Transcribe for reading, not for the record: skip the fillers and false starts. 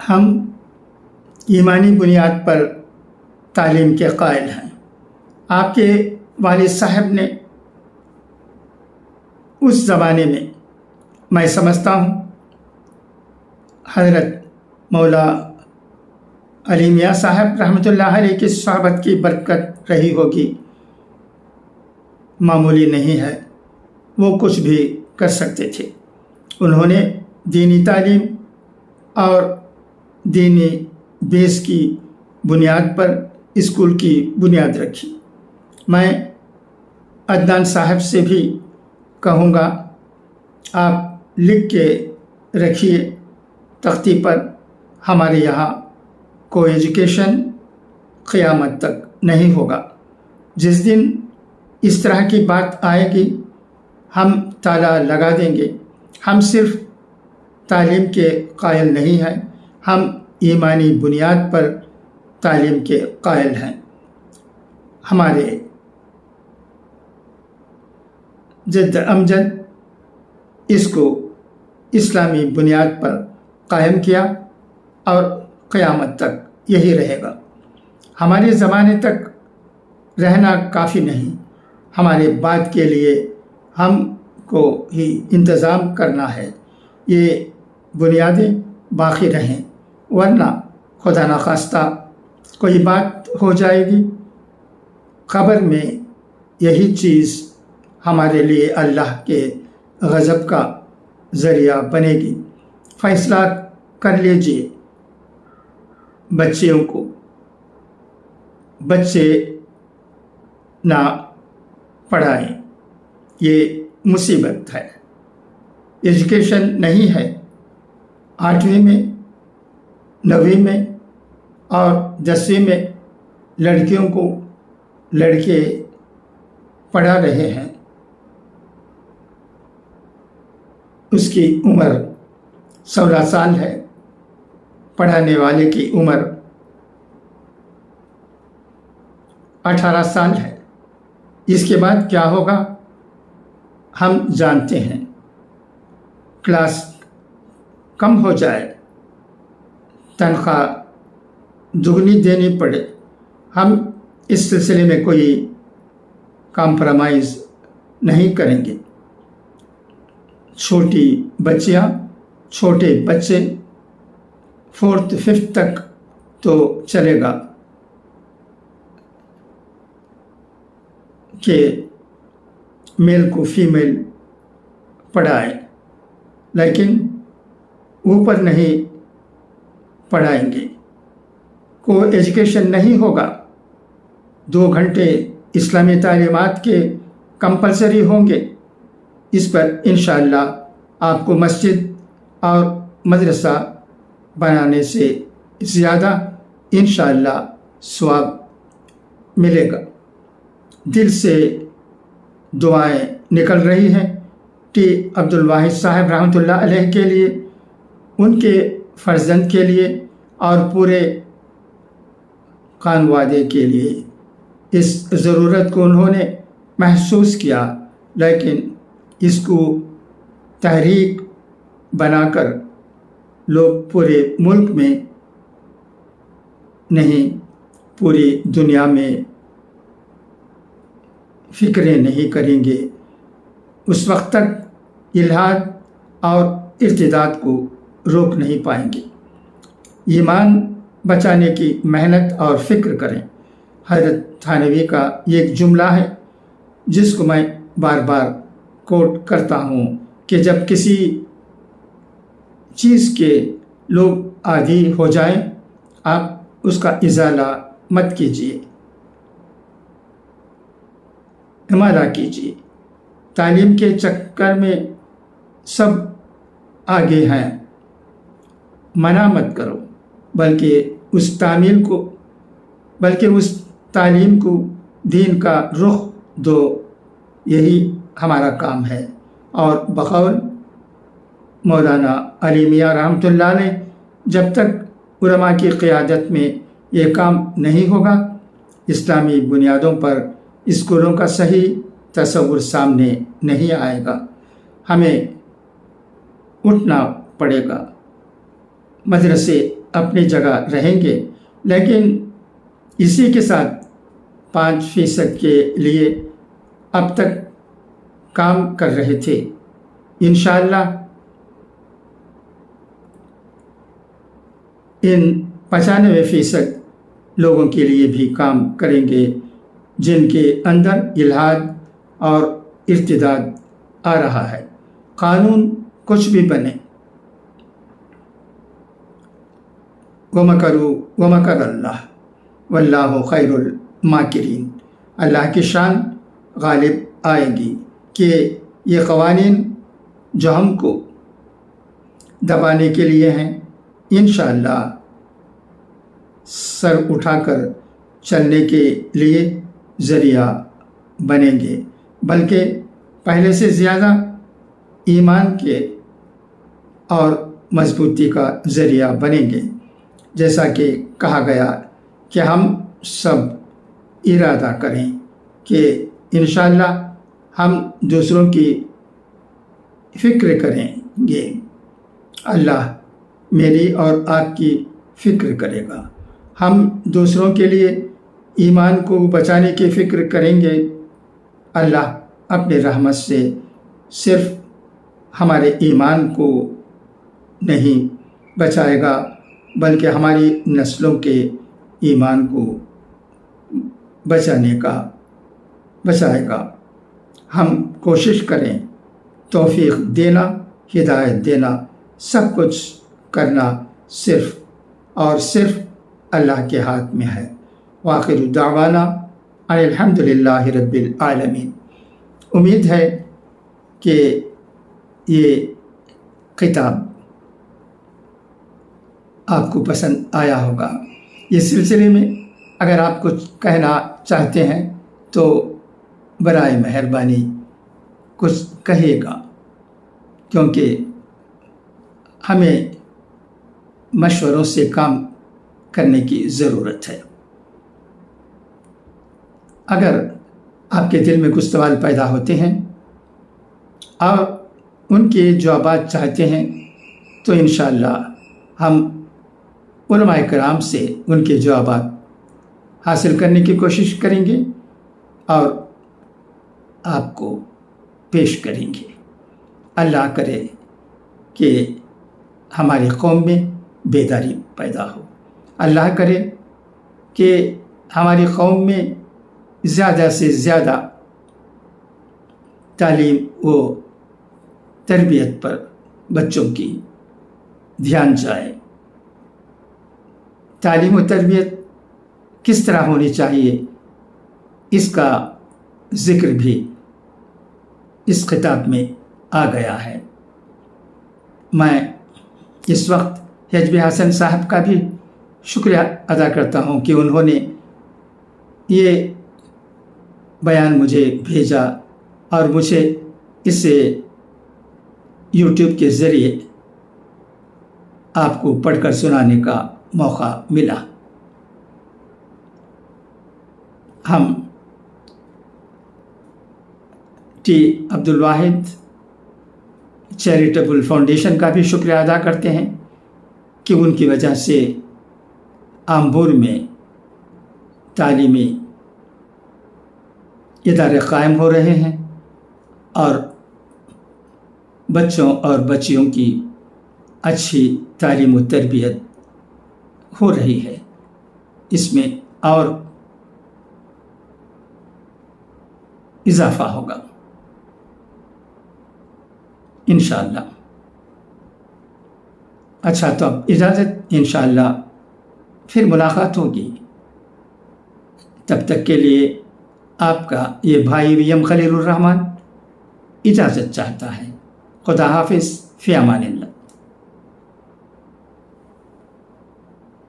ہم ایمانی بنیاد پر تعلیم کے قائل ہیں۔ آپ کے والد صاحب نے اس زمانے میں سمجھتا ہوں حضرت مولا علی میاں صاحب رحمۃ اللہ علیہ کی صحبت کی برکت رہی ہوگی، معمولی نہیں ہے، وہ کچھ بھی کر سکتے تھے۔ انہوں نے دینی تعلیم اور دینی بیس کی بنیاد پر اسکول کی بنیاد رکھی۔ میں عدنان صاحب سے بھی کہوں گا، آپ لکھ کے رکھیے تختی پر، ہمارے یہاں کو ایجوکیشن قیامت تک نہیں ہوگا۔ جس دن اس طرح کی بات آئے گی ہم تالا لگا دیں گے۔ ہم صرف تعلیم کے قائل نہیں ہیں، ہم ایمانی بنیاد پر تعلیم کے قائل ہیں۔ ہمارے جد امجد اس کو اسلامی بنیاد پر قائم کیا اور قیامت تک یہی رہے گا۔ ہمارے زمانے تک رہنا کافی نہیں، ہمارے بعد کے لیے ہم کو ہی انتظام کرنا ہے، یہ بنیادیں باقی رہیں، ورنہ خدا نخواستہ کوئی بات ہو جائے گی، قبر میں یہی چیز ہمارے لیے اللہ کے غضب کا ذریعہ بنے گی۔ فیصلہ کر لیجیے، بچوں کو بچے نہ پڑھائیں، یہ مصیبت ہے۔ ایجوکیشن نہیں ہے، 8ویں میں 9ویں میں اور 10ویں میں لڑکیوں کو لڑکے پڑھا رہے ہیں، اس کی عمر 16 سال ہے، پڑھانے والے کی عمر 18 سال ہے۔ اس کے بعد کیا ہوگا ہم جانتے ہیں، کلاس کم ہو جائے، تنخواہ دگنی دینی پڑے، ہم اس سلسلے میں کوئی کمپرومائز نہیں کریں گے۔ چھوٹی بچیاں، چھوٹے بچے 4th 5th تک تو چلے گا کہ میل کو فیمیل پڑھائیں، لیکن اوپر نہیں پڑھائیں گے۔ کو ایجوکیشن نہیں ہوگا، 2 گھنٹے اسلامی تعلیمات کے کمپلسری ہوں گے۔ اس پر انشاءاللہ آپ کو مسجد اور مدرسہ بنانے سے زیادہ انشاءاللہ ثواب ملے گا۔ دل سے دعائیں نکل رہی ہیں ٹی عبدالواحد صاحب رحمۃ اللہ علیہ کے لیے، ان کے فرزند کے لیے اور پورے خانوادے کے لیے۔ اس ضرورت کو انہوں نے محسوس کیا، لیکن اس کو تحریک بنا کر لوگ پورے ملک میں نہیں، پوری دنیا میں فکریں نہیں کریں گے، اس وقت تک الحاد اور ارتداد کو روک نہیں پائیں گے۔ ایمان بچانے کی محنت اور فکر کریں۔ حضرت تھانوی کا یہ ایک جملہ ہے جس کو میں بار بار کوٹ کرتا ہوں کہ جب کسی چیز کے لوگ عادی ہو جائیں، آپ اس کا ازالہ مت کیجیے، امالہ کیجیے۔ تعلیم کے چکر میں سب آگے ہیں، منع مت کرو، بلکہ اس تعلیم کو دین کا رخ دو، یہی ہمارا کام ہے۔ اور بقول مولانا علی میاں رحمۃ اللہ نے، جب تک علماء کی قیادت میں یہ کام نہیں ہوگا، اسلامی بنیادوں پر اسکولوں کا صحیح تصور سامنے نہیں آئے گا۔ ہمیں اٹھنا پڑے گا، مدرسے اپنی جگہ رہیں گے، لیکن اسی کے ساتھ 5% کے لیے اب تک کام کر رہے تھے۔ انشاءاللہ ان 95% لوگوں کے لیے بھی کام کریں گے جن کے اندر الحاد اور ارتداد آ رہا ہے۔ قانون کچھ بھی بنے، وَمَكَرُوا وَمَكَرَ اللَّهُ وَاللَّهُ خَيْرُ الْمَاكِرِينَ۔ اللہ کی شان غالب آئے گی کہ یہ قوانین جو ہم کو دبانے کے لیے ہیں انشاءاللہ سر اٹھا کر چلنے کے لیے ذریعہ بنیں گے، بلکہ پہلے سے زیادہ ایمان کے اور مضبوطی کا ذریعہ بنیں گے، جیسا کہ کہا گیا کہ ہم سب ارادہ کریں کہ انشاءاللہ ہم دوسروں کی فکر کریں گے، اللہ میری اور آپ کی فکر کرے گا۔ ہم دوسروں کے لیے ایمان کو بچانے کی فکر کریں گے، اللہ اپنے رحمت سے صرف ہمارے ایمان کو نہیں بچائے گا بلکہ ہماری نسلوں کے ایمان کو بچائے گا۔ ہم کوشش کریں، توفیق دینا، ہدایت دینا، سب کچھ کرنا صرف اور صرف اللہ کے ہاتھ میں ہے۔ وآخر دعوانا ان الحمد للہ رب العالمین۔ امید ہے کہ یہ کتاب آپ کو پسند آیا ہوگا۔ اس سلسلے میں اگر آپ کچھ کہنا چاہتے ہیں تو برائے مہربانی کچھ کہیے گا، کیونکہ ہمیں مشوروں سے کام کرنے کی ضرورت ہے۔ اگر آپ کے دل میں کچھ سوال پیدا ہوتے ہیں اور ان کے جوابات چاہتے ہیں تو انشاءاللہ ہم علماء کرام سے ان کے جوابات حاصل کرنے کی کوشش کریں گے اور آپ کو پیش کریں گے۔ اللہ کرے کہ ہماری قوم میں بیداری پیدا ہو، اللہ کرے کہ ہماری قوم میں زیادہ سے زیادہ تعلیم و تربیت پر بچوں کی دھیان جائے۔ تعلیم و تربیت کس طرح ہونی چاہیے اس کا ذکر بھی اس خطاب میں آ گیا ہے۔ میں اس وقت حجب حسن صاحب کا بھی شکریہ ادا کرتا ہوں کہ انہوں نے یہ بیان مجھے بھیجا اور مجھے اسے یوٹیوب کے ذریعے آپ کو پڑھ کر سنانے کا موقع ملا۔ ہم ٹی عبدالواحد چیریٹیبل فاؤنڈیشن کا بھی شکریہ ادا کرتے ہیں کہ ان کی وجہ سے آمبور میں تعلیمی ادارے قائم ہو رہے ہیں اور بچوں اور بچیوں کی اچھی تعلیم و تربیت ہو رہی ہے۔ اس میں اور اضافہ ہوگا انشاءاللہ۔ اچھا، تو اب اجازت، انشاءاللہ پھر ملاقات ہوگی۔ تب تک کے لیے آپ کا یہ بھائی ویم خلیل الرحمن اجازت چاہتا ہے۔ خدا حافظ، فی امان اللہ۔